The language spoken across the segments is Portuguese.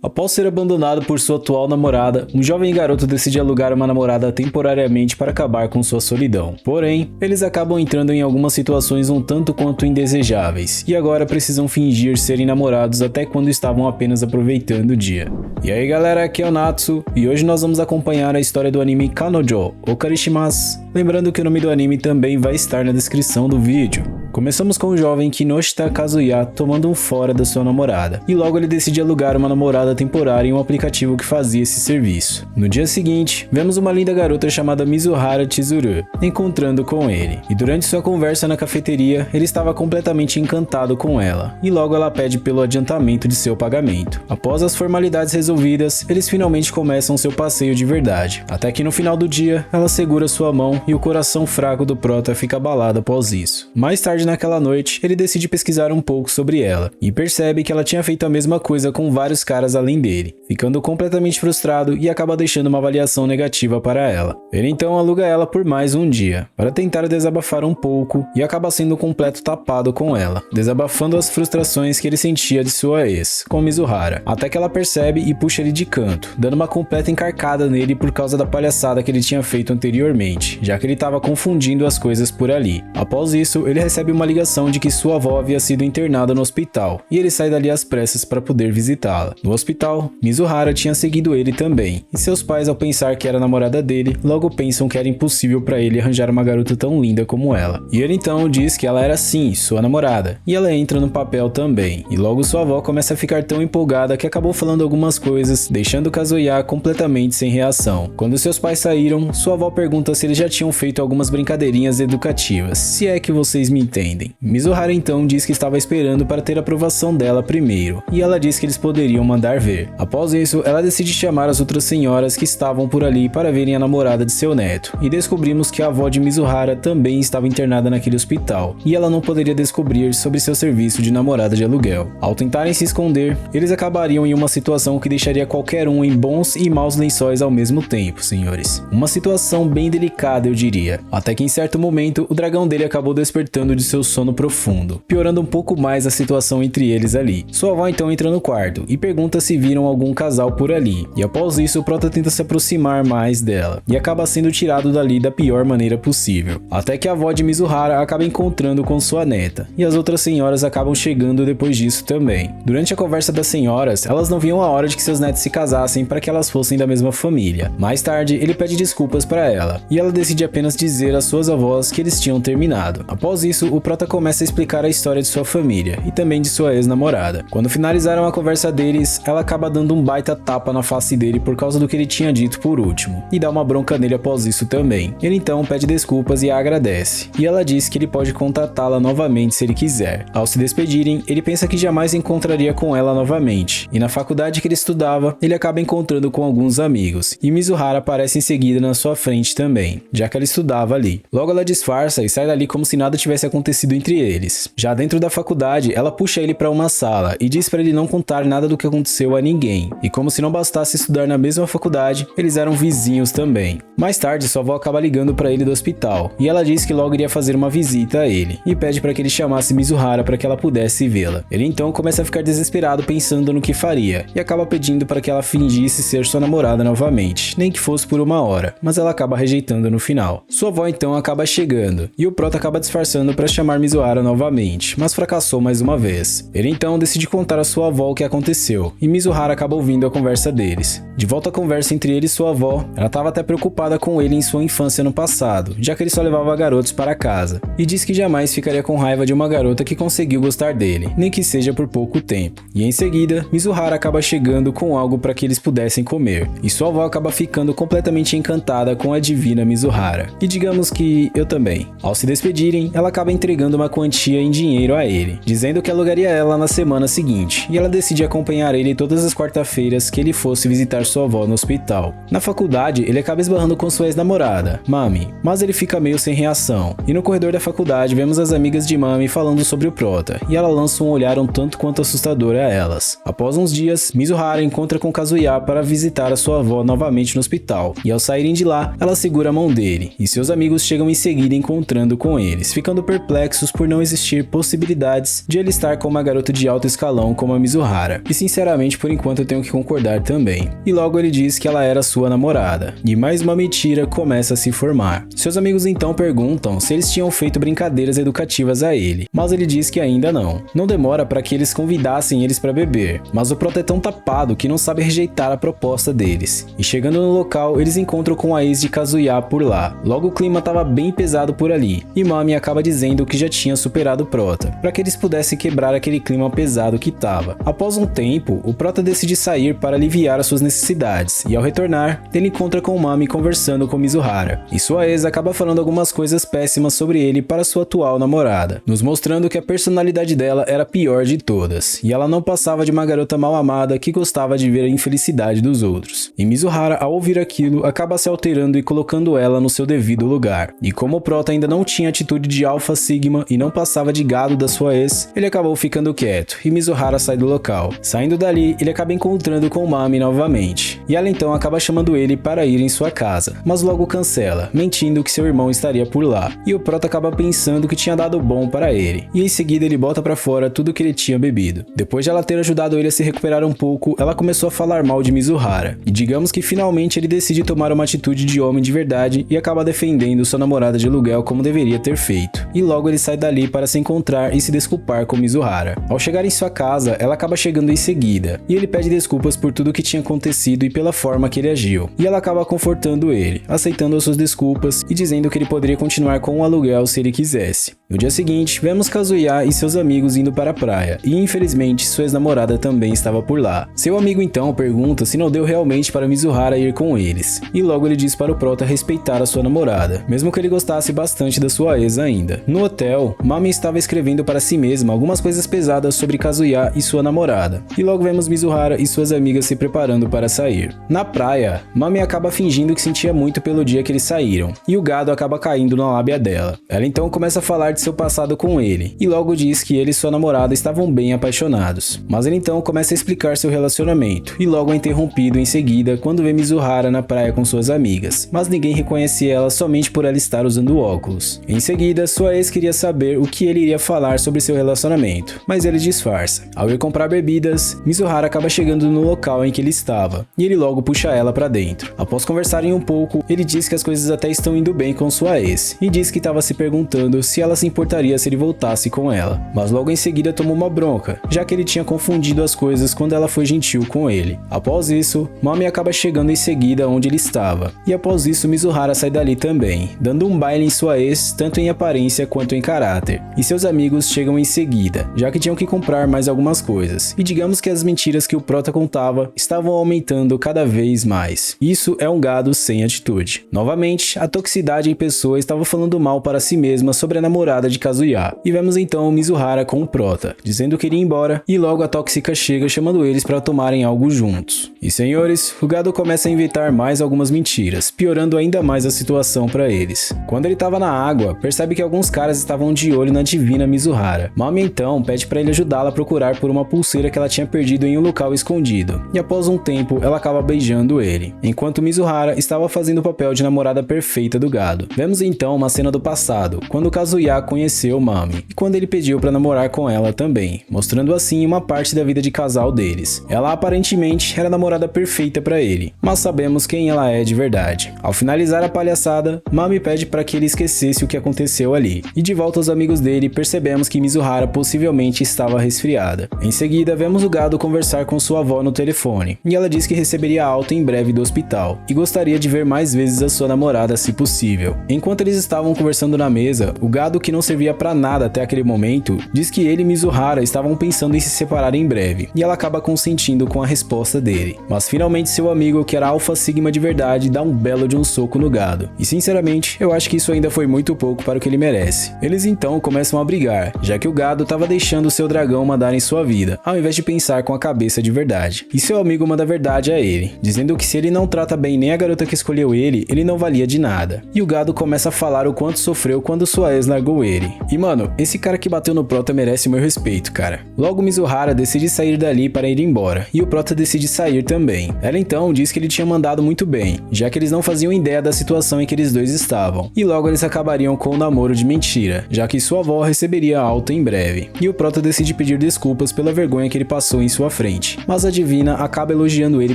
Após ser abandonado por sua atual namorada, um jovem garoto decide alugar uma namorada temporariamente para acabar com sua solidão. Porém, eles acabam entrando em algumas situações um tanto quanto indesejáveis, e agora precisam fingir serem namorados até quando estavam apenas aproveitando o dia. E aí galera, aqui é o Natsu, e hoje nós vamos acompanhar a história do anime Kanojo Okarishimasu, lembrando que o nome do anime também vai estar na descrição do vídeo. Começamos com o jovem Kinoshita Kazuya tomando um fora da sua namorada, e logo ele decide alugar uma namorada temporária em um aplicativo que fazia esse serviço. No dia seguinte, vemos uma linda garota chamada Mizuhara Chizuru encontrando com ele, e durante sua conversa na cafeteria, ele estava completamente encantado com ela, e logo ela pede pelo adiantamento de seu pagamento. Após as formalidades resolvidas, eles finalmente começam seu passeio de verdade, até que no final do dia, ela segura sua mão e o coração fraco do prota fica abalado após isso. Mais tarde naquela noite, ele decide pesquisar um pouco sobre ela, e percebe que ela tinha feito a mesma coisa com vários caras além dele, ficando completamente frustrado e acaba deixando uma avaliação negativa para ela. Ele então aluga ela por mais um dia, para tentar desabafar um pouco, e acaba sendo um completo tapado com ela, desabafando as frustrações que ele sentia de sua ex, com Mizuhara, até que ela percebe e puxa ele de canto, dando uma completa encarcada nele por causa da palhaçada que ele tinha feito anteriormente, já que ele estava confundindo as coisas por ali. Após isso, ele recebe uma ligação de que sua avó havia sido internada no hospital, e ele sai dali às pressas para poder visitá-la. No hospital, Mizuhara tinha seguido ele também, e seus pais, ao pensar que era a namorada dele, logo pensam que era impossível para ele arranjar uma garota tão linda como ela. E ele então diz que ela era sim, sua namorada, e ela entra no papel também, e logo sua avó começa a ficar tão empolgada que acabou falando algumas coisas, deixando Kazuya completamente sem reação. Quando seus pais saíram, sua avó pergunta se eles já tinham feito algumas brincadeirinhas educativas, se é que vocês me entendem. Mizuhara então diz que estava esperando para ter a aprovação dela primeiro, e ela diz que eles poderiam mandar ver. Após isso, ela decide chamar as outras senhoras que estavam por ali para verem a namorada de seu neto, e descobrimos que a avó de Mizuhara também estava internada naquele hospital, e ela não poderia descobrir sobre seu serviço de namorada de aluguel. Ao tentarem se esconder, eles acabariam em uma situação que deixaria qualquer um em bons e maus lençóis ao mesmo tempo, senhores. Uma situação bem delicada, eu diria, até que em certo momento o dragão dele acabou despertando de seu sono profundo, piorando um pouco mais a situação entre eles ali. Sua avó então entra no quarto e pergunta se viram algum casal por ali, e após isso o prota tenta se aproximar mais dela, e acaba sendo tirado dali da pior maneira possível, até que a avó de Mizuhara acaba encontrando com sua neta, e as outras senhoras acabam chegando depois disso também. Durante a conversa das senhoras, elas não viam a hora de que seus netos se casassem para que elas fossem da mesma família. Mais tarde, ele pede desculpas para ela, e ela decide apenas dizer às suas avós que eles tinham terminado. Após isso, o prota começa a explicar a história de sua família, e também de sua ex-namorada. Quando finalizaram a conversa deles, ela acaba dando um baita tapa na face dele por causa do que ele tinha dito por último, e dá uma bronca nele após isso também. Ele então pede desculpas e a agradece, e ela diz que ele pode contatá-la novamente se ele quiser. Ao se despedirem, ele pensa que jamais encontraria com ela novamente, e na faculdade que ele estudava, ele acaba encontrando com alguns amigos, e Mizuhara aparece em seguida na sua frente também, já que ela estudava ali. Logo ela disfarça e sai dali como se nada tivesse acontecido entre eles. Já dentro da faculdade, ela puxa ele para uma sala e diz para ele não contar nada do que aconteceu a ninguém, e como se não bastasse estudar na mesma faculdade, eles eram vizinhos também. Mais tarde, sua avó acaba ligando para ele do hospital, e ela diz que logo iria fazer uma visita a ele, e pede para que ele chamasse Mizuhara para que ela pudesse vê-la. Ele então começa a ficar desesperado pensando no que faria, e acaba pedindo para que ela fingisse ser sua namorada novamente, nem que fosse por uma hora, mas ela acaba rejeitando no final. Sua avó então acaba chegando, e o prota acaba disfarçando para chamar Mizuhara novamente, mas fracassou mais uma vez. Ele então decide contar à sua avó o que aconteceu, e Mizuhara acaba ouvindo a conversa deles. De volta à conversa entre ele e sua avó, ela estava até preocupada com ele em sua infância no passado, já que ele só levava garotos para casa, e diz que jamais ficaria com raiva de uma garota que conseguiu gostar dele, nem que seja por pouco tempo. E em seguida, Mizuhara acaba chegando com algo para que eles pudessem comer, e sua avó acaba ficando completamente encantada com a divina Mizuhara, e digamos que eu também. Ao se despedirem, ela acaba entregando uma quantia em dinheiro a ele, dizendo que alugaria ela na semana seguinte, e ela decide acompanhar ele todas as quarta-feiras que ele fosse visitar sua avó no hospital. Na faculdade, ele acaba esbarrando com sua ex-namorada, Mami, mas ele fica meio sem reação, e no corredor da faculdade vemos as amigas de Mami falando sobre o prota, e ela lança um olhar um tanto quanto assustador a elas. Após uns dias, Mizuhara encontra com Kazuya para visitar a sua avó novamente no hospital, e ao saírem de lá, ela segura a mão dele, ele, e seus amigos chegam em seguida encontrando com eles, ficando perplexos por não existir possibilidades de ele estar com uma garota de alto escalão como a Mizuhara, e sinceramente por enquanto eu tenho que concordar também. E logo ele diz que ela era sua namorada, e mais uma mentira começa a se formar. Seus amigos então perguntam se eles tinham feito brincadeiras educativas a ele, mas ele diz que ainda não. Não demora para que eles convidassem eles para beber, mas o prota é tão tapado que não sabe rejeitar a proposta deles. E chegando no local, eles encontram com a ex de Kazuya por lá. Logo o clima estava bem pesado por ali, e Mami acaba dizendo que já tinha superado o prota, para que eles pudessem quebrar aquele clima pesado que estava. Após um tempo, o prota decide sair para aliviar as suas necessidades, e ao retornar, ele encontra com Mami conversando com Mizuhara, e sua ex acaba falando algumas coisas péssimas sobre ele para sua atual namorada, nos mostrando que a personalidade dela era a pior de todas, e ela não passava de uma garota mal amada que gostava de ver a infelicidade dos outros. E Mizuhara, ao ouvir aquilo, acaba se alterando e colocando ela no seu devido lugar. E como o prota ainda não tinha atitude de Alpha Sigma e não passava de gado da sua ex, ele acabou ficando quieto, e Mizuhara sai do local. Saindo dali, ele acaba encontrando com Mami novamente, e ela então acaba chamando ele para ir em sua casa, mas logo cancela, mentindo que seu irmão estaria por lá, e o prota acaba pensando que tinha dado bom para ele, e em seguida ele bota para fora tudo que ele tinha bebido. Depois de ela ter ajudado ele a se recuperar um pouco, ela começou a falar mal de Mizuhara, e digamos que finalmente ele decide tomar uma atitude de homem de verdade e acaba defendendo sua namorada de aluguel como deveria ter feito, e logo ele sai dali para se encontrar e se desculpar com Mizuhara. Ao chegar em sua casa, ela acaba chegando em seguida, e ele pede desculpas por tudo que tinha acontecido e pela forma que ele agiu, e ela acaba confortando ele, aceitando as suas desculpas e dizendo que ele poderia continuar com o aluguel se ele quisesse. No dia seguinte, vemos Kazuya e seus amigos indo para a praia, e infelizmente sua ex-namorada também estava por lá. Seu amigo então pergunta se não deu realmente para Mizuhara ir com eles, e logo ele diz para o prota respeitar a sua namorada, mesmo que ele gostasse bastante da sua ex ainda. No hotel, Mami estava escrevendo para si mesma algumas coisas pesadas sobre Kazuya e sua namorada, e logo vemos Mizuhara e suas amigas se preparando para sair. Na praia, Mami acaba fingindo que sentia muito pelo dia que eles saíram, e o gado acaba caindo na lábia dela. Ela então começa a falar de seu passado com ele, e logo diz que ele e sua namorada estavam bem apaixonados. Mas ele então começa a explicar seu relacionamento, e logo é interrompido em seguida quando vê Mizuhara na praia com suas amigas, mas ninguém reconhece ela somente por ela estar usando óculos. Em seguida, sua ex queria saber o que ele iria falar sobre seu relacionamento, mas ele disfarça. Ao ir comprar bebidas, Mizuhara acaba chegando no local em que ele estava, e ele logo puxa ela para dentro. Após conversarem um pouco, ele diz que as coisas até estão indo bem com sua ex, e diz que estava se perguntando se ela se importaria se ele voltasse com ela, mas logo em seguida tomou uma bronca, já que ele tinha confundido as coisas quando ela foi gentil com ele. Após isso, Mami acaba chegando em seguida onde ele estava, e após isso Mizuhara sai dali também, dando um baile em sua ex, tanto em aparência quanto em caráter, e seus amigos chegam em seguida, já que tinham que comprar mais algumas coisas, e digamos que as mentiras que o prota contava estavam aumentando cada vez mais. Isso é um gado sem atitude. Novamente, a toxicidade em pessoa estava falando mal para si mesma sobre a namorada de Kazuya, e vemos então Mizuhara com o prota, dizendo que iria embora, e logo a tóxica chega chamando eles para tomarem algo juntos. E senhores, o gado começa a inventar mais algumas mentiras, piorando ainda mais a situação para eles. Quando ele estava na água, percebe que alguns caras estavam de olho na divina Mizuhara. Mami então pede para ele ajudá-la a procurar por uma pulseira que ela tinha perdido em um local escondido, e após um tempo ela acaba beijando ele, enquanto Mizuhara estava fazendo o papel de namorada perfeita do gado. Vemos então uma cena do passado, quando Kazuya conheceu Mami, e quando ele pediu para namorar com ela também, mostrando assim uma parte da vida de casal deles. Ela aparentemente era a namorada perfeita para ele, mas sabemos quem ela é de verdade. Ao finalizar a palhaçada, Mami pede para que ele esquecesse o que aconteceu ali, e de volta aos amigos dele percebemos que Mizuhara possivelmente estava resfriada. Em seguida, vemos o gado conversar com sua avó no telefone, e ela diz que receberia alta em breve do hospital, e gostaria de ver mais vezes a sua namorada se possível. Enquanto eles estavam conversando na mesa, o gado, que não servia para nada até aquele momento, diz que ele e Mizuhara estavam pensando em se separar em breve, e ela acaba consentindo com a resposta dele. Mas finalmente seu amigo, que era Alpha Sigma de verdade, dá um belo de um soco no gado, e sinceramente eu acho que isso ainda foi muito pouco para o que ele merece. Eles então começam a brigar, já que o gado estava deixando seu dragão mandar em sua vida, ao invés de pensar com a cabeça de verdade. E seu amigo manda a verdade a ele, dizendo que se ele não trata bem nem a garota que escolheu ele, ele não valia de nada. E o gado começa a falar o quanto sofreu quando sua ex largou ele. E mano, esse cara que bateu no prota merece meu respeito, cara. Logo Mizuhara decide sair dali para ir embora, e o prota decide sair também. Ela então diz que ele tinha mandado muito bem, já que eles não faziam ideia da situação em que eles dois estavam, e logo eles acabariam com o namoro de mentira, já que sua avó receberia alta em breve. E o Prota decide pedir desculpas pela vergonha que ele passou em sua frente, mas a Divina acaba elogiando ele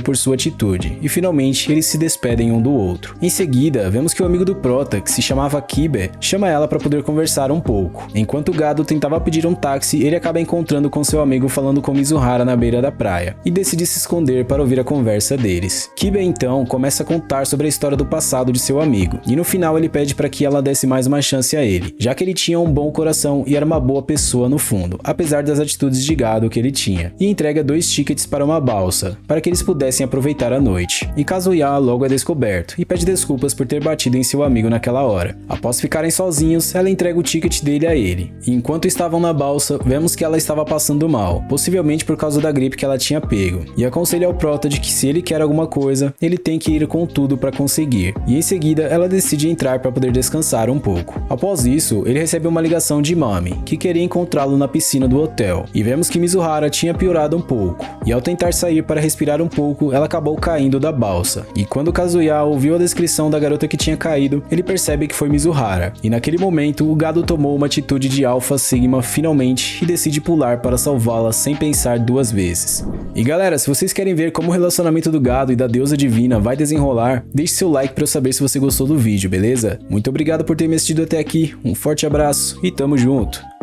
por sua atitude, e finalmente eles se despedem um do outro. Em seguida, vemos que o amigo do Prota, que se chamava Kibe, chama ela para poder conversar um pouco. Enquanto o Gado tentava pedir um táxi, ele acaba encontrando com seu amigo falando com Mizuhara na beira da praia, e decide se esconder para ouvir a conversa deles. Kibe então começa a contar sobre a história do passado de seu amigo, e no final ele pede para que ela desse mais uma chance a ele, já que ele tinha um bom coração e era uma boa pessoa no fundo, apesar das atitudes de gado que ele tinha, e entrega 2 tickets para uma balsa, para que eles pudessem aproveitar a noite. E Kazuya logo é descoberto, e pede desculpas por ter batido em seu amigo naquela hora. Após ficarem sozinhos, ela entrega o ticket dele a ele, e enquanto estavam na balsa, vemos que ela estava passando mal, possivelmente por causa da gripe que ela tinha pego, e aconselha ao Prota de que se ele quer alguma coisa, ele tem que ir com tudo para conseguir, e em seguida ela decide entrar para poder descansar um pouco. Após isso, ele recebe uma ligação de Mami, que queria encontrá-lo na piscina do hotel, e vemos que Mizuhara tinha piorado um pouco, e ao tentar sair para respirar um pouco, ela acabou caindo da balsa, e quando Kazuya ouviu a descrição da garota que tinha caído, ele percebe que foi Mizuhara, e naquele momento o Gado tomou uma atitude de Alpha Sigma finalmente e decide pular para salvá-la sem pensar 2 vezes. E galera, se vocês querem ver como o relacionamento do Gado e da deusa divina vai desenrolar, deixe seu like para eu saber se você gostou do vídeo, beleza? Muito obrigado por ter me assistido até aqui, um forte abraço e tamo junto!